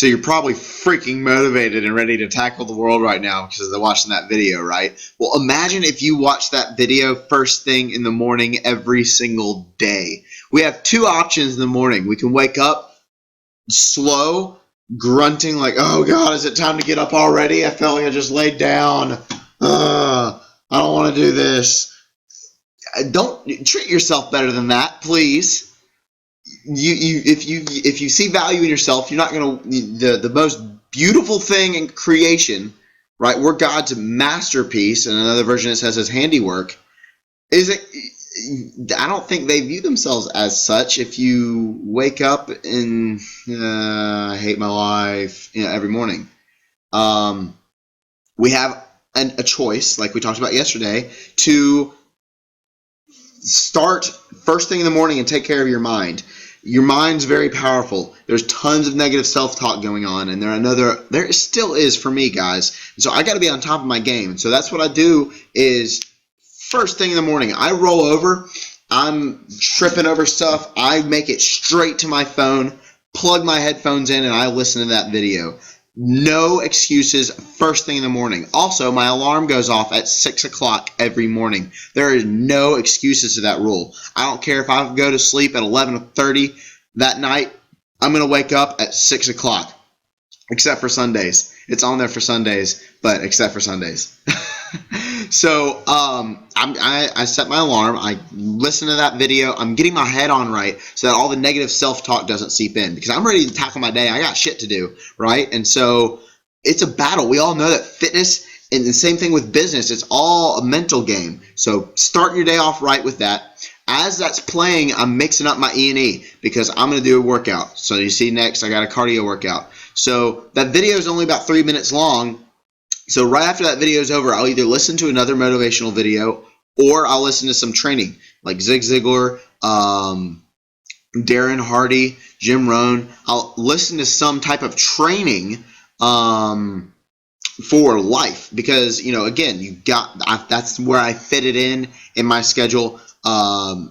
So you're probably freaking motivated and ready to tackle the world right now because they're watching that video, right? Well, imagine if you watch that video first thing in the morning every single day. We have two options in the morning. We can wake up slow, grunting like, oh God, is it time to get up already? I felt like I just laid down. I don't want to do this. Don't treat yourself better than that, please. If you see value in yourself, you're not going to the most beautiful thing in creation, right? We're God's masterpiece, and another version it says his handiwork. Is it? I don't think they view themselves as such. If you wake up and I hate my life, every morning, we have a choice, like we talked about yesterday, to start first thing in the morning and take care of your mind. Your mind's very powerful. There's tons of negative self-talk going on, and there still is for me, guys. And so I got to be on top of my game. And so that's what I do is first thing in the morning, I roll over. I'm tripping over stuff. I make it straight to my phone, plug my headphones in, and I listen to that video. No excuses first thing in the morning. Also, my alarm goes off at 6 o'clock every morning. There is no excuses to that rule. I don't care if I go to sleep at 11:30 that night. I'm going to wake up at 6 o'clock, except for Sundays. It's on there for Sundays, but except for Sundays. So I set my alarm. I listen to that video. I'm getting my head on right so that all the negative self-talk doesn't seep in because I'm ready to tackle my day. I got shit to do, right? And so it's a battle. We all know that fitness and the same thing with business. It's all a mental game. So starting your day off right with that. As that's playing, I'm mixing up my E&E because I'm going to do a workout. So you see next, I got a cardio workout. So that video is only about 3 minutes long. So right after that video is over, I'll either listen to another motivational video or I'll listen to some training like Zig Ziglar, Darren Hardy, Jim Rohn. I'll listen to some type of training for life because, again, that's where I fit it in my schedule. I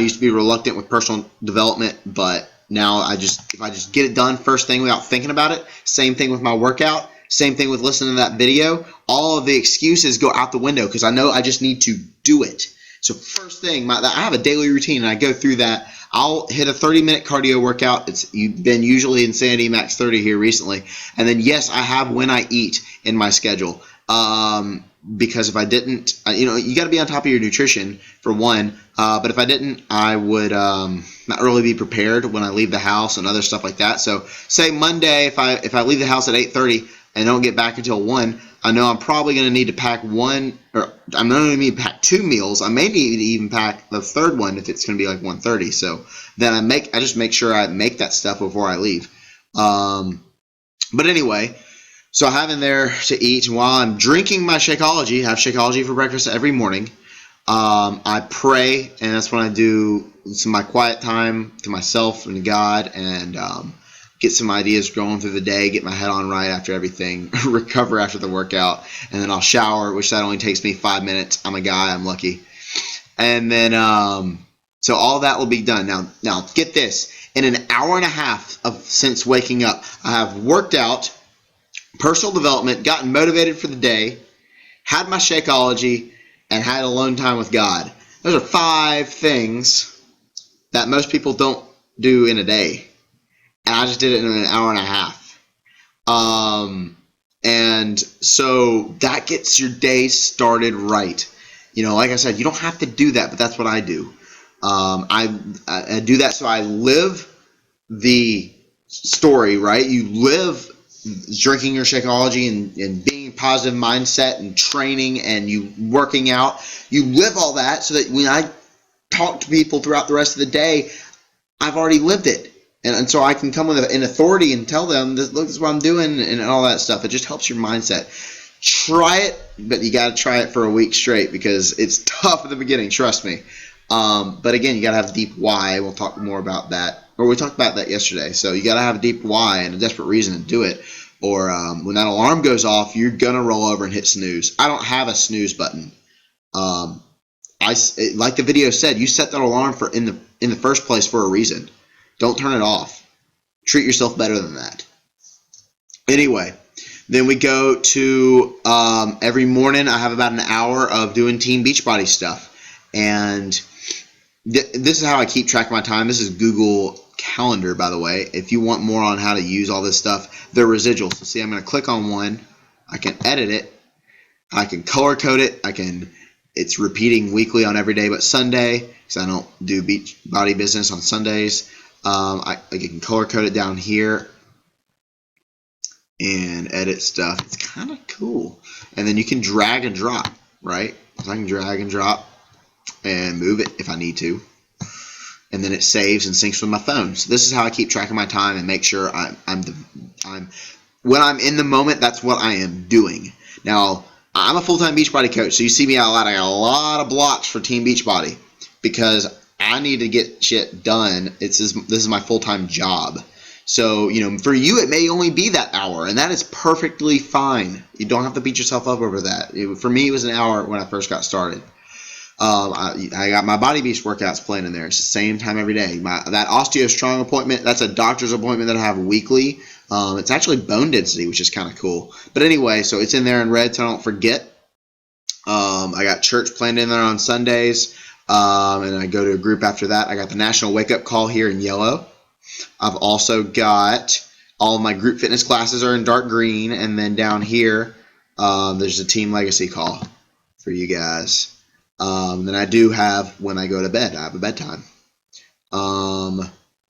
used to be reluctant with personal development, but now if I just get it done first thing without thinking about it, same thing with my workout. Same thing with listening to that video. All of the excuses go out the window because I know I just need to do it. So first thing, I have a daily routine, and I go through that. I'll hit a 30-minute cardio workout. It's been usually Insanity Max 30 here recently. And then, yes, I have when I eat in my schedule. Because if I didn't, you got to be on top of your nutrition, for one. But if I didn't, I would not really be prepared when I leave the house and other stuff like that. So say Monday, if I leave the house at 8:30, and don't get back until 1, I know I'm probably going to need to pack I'm going to need to pack 2 meals. I may need to even pack the third one if it's going to be like 1:30. So then I just make sure I make that stuff before I leave. But anyway, so I have in there to eat. And while I'm drinking my Shakeology, I have Shakeology for breakfast every morning. I pray, and that's when I do some of my quiet time to myself and to God, and get some ideas going through the day, get my head on right after everything, recover after the workout, and then I'll shower, which that only takes me 5 minutes. I'm a guy, I'm lucky. And then, so all that will be done. Now get this. In an hour and a half since waking up, I have worked out, personal development, gotten motivated for the day, had my Shakeology, and had alone time with God. Those are 5 things that most people don't do in a day. And I just did it in an hour and a half. And so that gets your day started right. Like I said, you don't have to do that, but that's what I do. I do that so I live the story, right? You live drinking your Shakeology and being positive mindset and training and you working out. You live all that so that when I talk to people throughout the rest of the day, I've already lived it. And so I can come with an authority and tell them, look, this is what I'm doing and all that stuff. It just helps your mindset. Try it, but you got to try it for a week straight because it's tough at the beginning, trust me. But again, you got to have a deep why. We'll talk more about that. Or we talked about that yesterday. So you got to have a deep why and a desperate reason to do it. Or when that alarm goes off, you're going to roll over and hit snooze. I don't have a snooze button. Like the video said, you set that alarm in the first place for a reason. Don't turn it off. Treat yourself better than that. Anyway, then we go to every morning I have about an hour of doing Team Beachbody stuff. And this is how I keep track of my time. This is Google Calendar, by the way. If you want more on how to use all this stuff, they're residuals. So see, I'm going to click on one. I can edit it. I can color code it. It's repeating weekly on every day but Sunday, because I don't do Beachbody business on Sundays. I can color code it down here and edit stuff. It's kind of cool. And then you can drag and drop, right? So I can drag and drop and move it if I need to. And then it saves and syncs with my phone. So this is how I keep track of my time and make sure when I'm in the moment, that's what I am doing. Now, I'm a full-time Beachbody coach, so you see me out a lot. I got a lot of blocks for Team Beachbody because I need to get shit done. This is my full-time job. So, for you, it may only be that hour, and that is perfectly fine. You don't have to beat yourself up over that. For me, it was an hour when I first got started. I got my Body Beast workouts playing in there. It's the same time every day. That Osteo Strong appointment, that's a doctor's appointment that I have weekly. It's actually bone density, which is kind of cool. But anyway, so it's in there in red so I don't forget. I got church planned in there on Sundays. And I go to a group after that. I got the National Wake Up Call here in yellow. I've also got all of my group fitness classes are in dark green. And then down here, there's a Team Legacy call for you guys. Then I do have when I go to bed. I have a bedtime.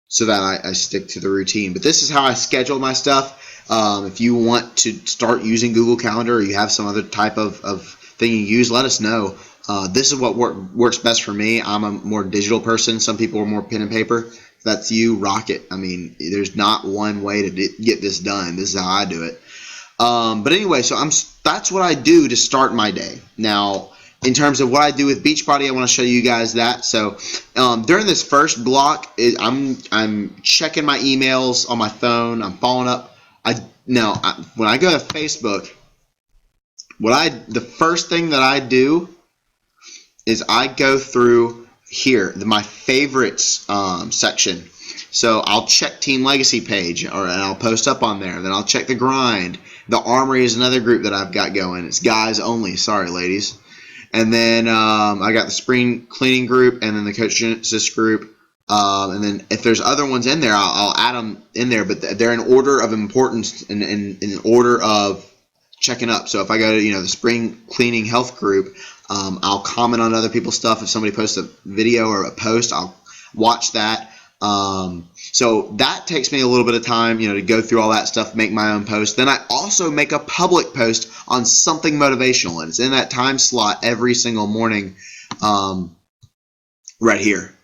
So that I stick to the routine. But this is how I schedule my stuff. If you want to start using Google Calendar or you have some other type of thing you use, let us know. This is what works best for me. I'm a more digital person. Some people are more pen and paper. If that's you, rock it. I mean, there's not one way to get this done. This is how I do it. But anyway, so that's what I do to start my day. Now, in terms of what I do with Beachbody, I want to show you guys that. So during this first block, I'm checking my emails on my phone. I'm following up. When I go to Facebook, the first thing that I do is I go through here, my favorites section. So I'll check Team Legacy page, and I'll post up on there. Then I'll check the Grind. The Armory is another group that I've got going. It's guys only. Sorry, ladies. And then I got the spring cleaning group, and then the Coach Genesis group. And then if there's other ones in there, I'll add them in there. But they're in order of importance and in order of checking up. So if I go to the spring cleaning health group, I'll comment on other people's stuff. If somebody posts a video or a post, I'll watch that. So that takes me a little bit of time, to go through all that stuff, make my own post. Then I also make a public post on something motivational, and it's in that time slot every single morning, right here.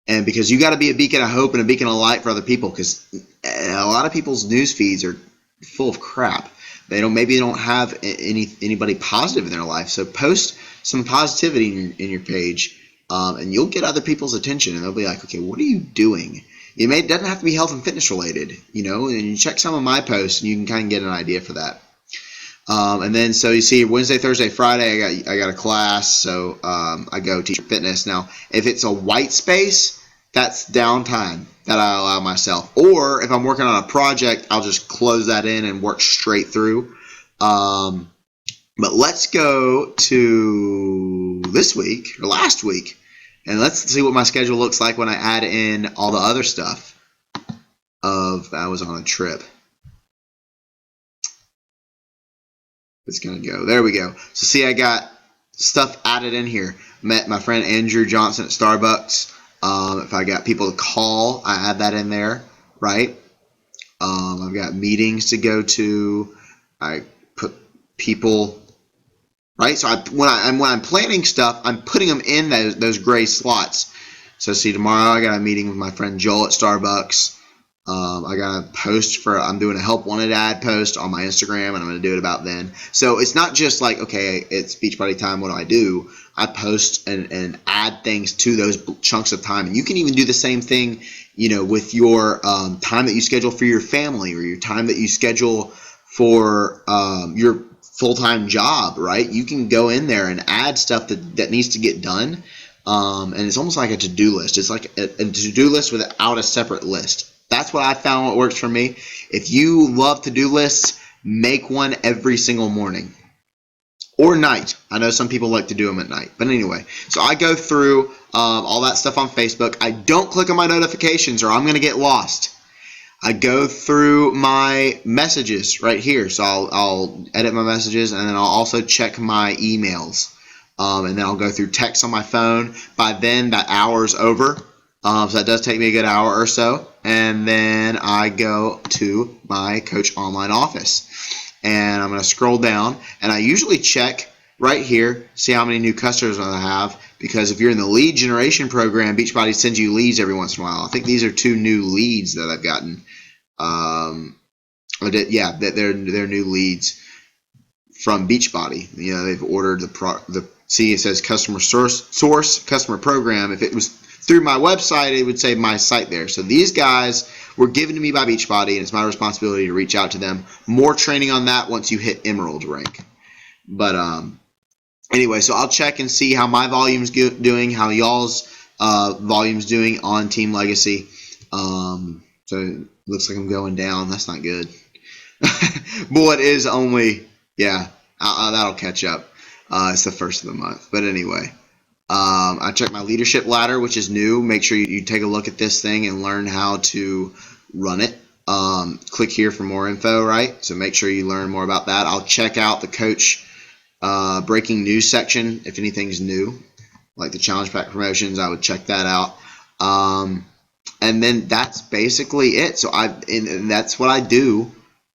And because you got to be a beacon of hope and a beacon of light for other people, because a lot of people's news feeds are full of crap. Maybe they don't have anybody positive in their life. So post some positivity in your page. And you'll get other people's attention, and they'll be like, okay, what are you doing? It doesn't have to be health and fitness related, and you check some of my posts, and you can kind of get an idea for that. And then, so you see Wednesday, Thursday, Friday, I got a class, so I go teach fitness. Now, if it's a white space, that's downtime that I allow myself. Or if I'm working on a project, I'll just close that in and work straight through. But let's go to this week, or last week, and let's see what my schedule looks like when I add in all the other stuff I was on a trip. It's going to go. There we go. So see, I got stuff added in here. Met my friend Andrew Johnson at Starbucks. If I got people to call, I add that in there, right? I've got meetings to go to. I put people... Right, so when I'm planning stuff, I'm putting them in those gray slots. So see, tomorrow I got a meeting with my friend Joel at Starbucks. I got a post I'm doing a help wanted ad post on my Instagram, and I'm going to do it about then. So it's not just like, okay, it's Beachbody time, what do? I post and add things to those chunks of time. And you can even do the same thing, with your time that you schedule for your family, or your time that you schedule for your full-time job, right? You can go in there and add stuff that needs to get done, and it's almost like a to-do list. It's like a to-do list without a separate list. That's what I found what works for me. If you love to-do lists, make one every single morning or night. I know some people like to do them at night. But anyway, so I go through all that stuff on Facebook. I don't click on my notifications or I'm going to get lost. I go through my messages right here. So I'll edit my messages, and then I'll also check my emails. And then I'll go through text on my phone. By then, that hour's over. So that does take me a good hour or so. And then I go to my Coach Online office. And I'm going to scroll down. And I usually check right here, see how many new customers I have. Because if you're in the lead generation program, Beachbody sends you leads every once in a while. I think these are 2 new leads that I've gotten. They're new leads from Beachbody. They've ordered see, it says customer source customer program. If it was through my website, it would say my site there. So these guys were given to me by Beachbody, and it's my responsibility to reach out to them. More training on that once you hit Emerald rank. But anyway, so I'll check and see how my volume's doing, how y'all's volume's doing on Team Legacy. So it looks like I'm going down. That's not good. Well, it is only, that'll catch up. It's the first of the month. But anyway, I check my leadership ladder, which is new. Make sure you take a look at this thing and learn how to run it. Click here for more info, right? So make sure you learn more about that. I'll check out the coach breaking news section if anything's new, like the challenge pack promotions. I would check that out. And then that's basically it. So and that's what I do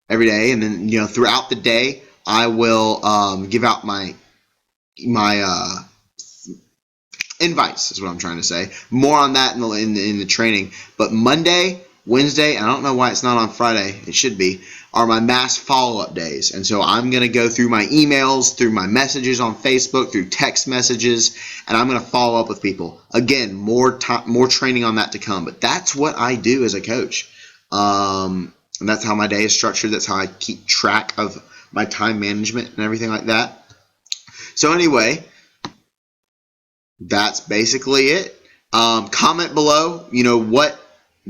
every day. And then throughout the day, I will give out my invites. Is what I'm trying to say. More on that in the training. But Monday, Wednesday, I don't know why it's not on Friday. It should be. Are my mass follow-up days. And so I'm going to go through my emails, through my messages on Facebook, through text messages, and I'm going to follow up with people. Again, more training on that to come. But that's what I do as a coach. And that's how my day is structured. That's how I keep track of my time management and everything like that. So anyway, that's basically it. Comment below, what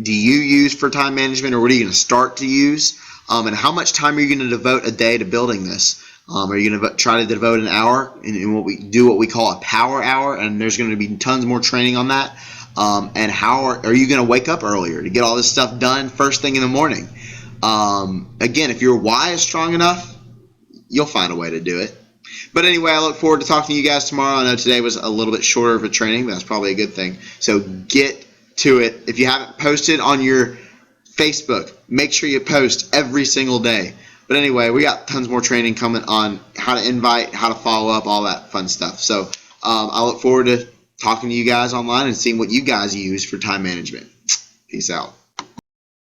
do you use for time management, or what are you going to start to use? And how much time are you going to devote a day to building this? Are you going to try to devote an hour in what we call a power hour? And there's going to be tons more training on that. And how are you going to wake up earlier to get all this stuff done first thing in the morning? Again, if your why is strong enough, you'll find a way to do it. But anyway, I look forward to talking to you guys tomorrow. I know today was a little bit shorter of a training, but that's probably a good thing. So get to it. If you haven't posted on your Facebook, make sure you post every single day. But anyway, we got tons more training coming on how to invite, how to follow up, all that fun stuff. So I look forward to talking to you guys online and seeing what you guys use for time management. Peace out.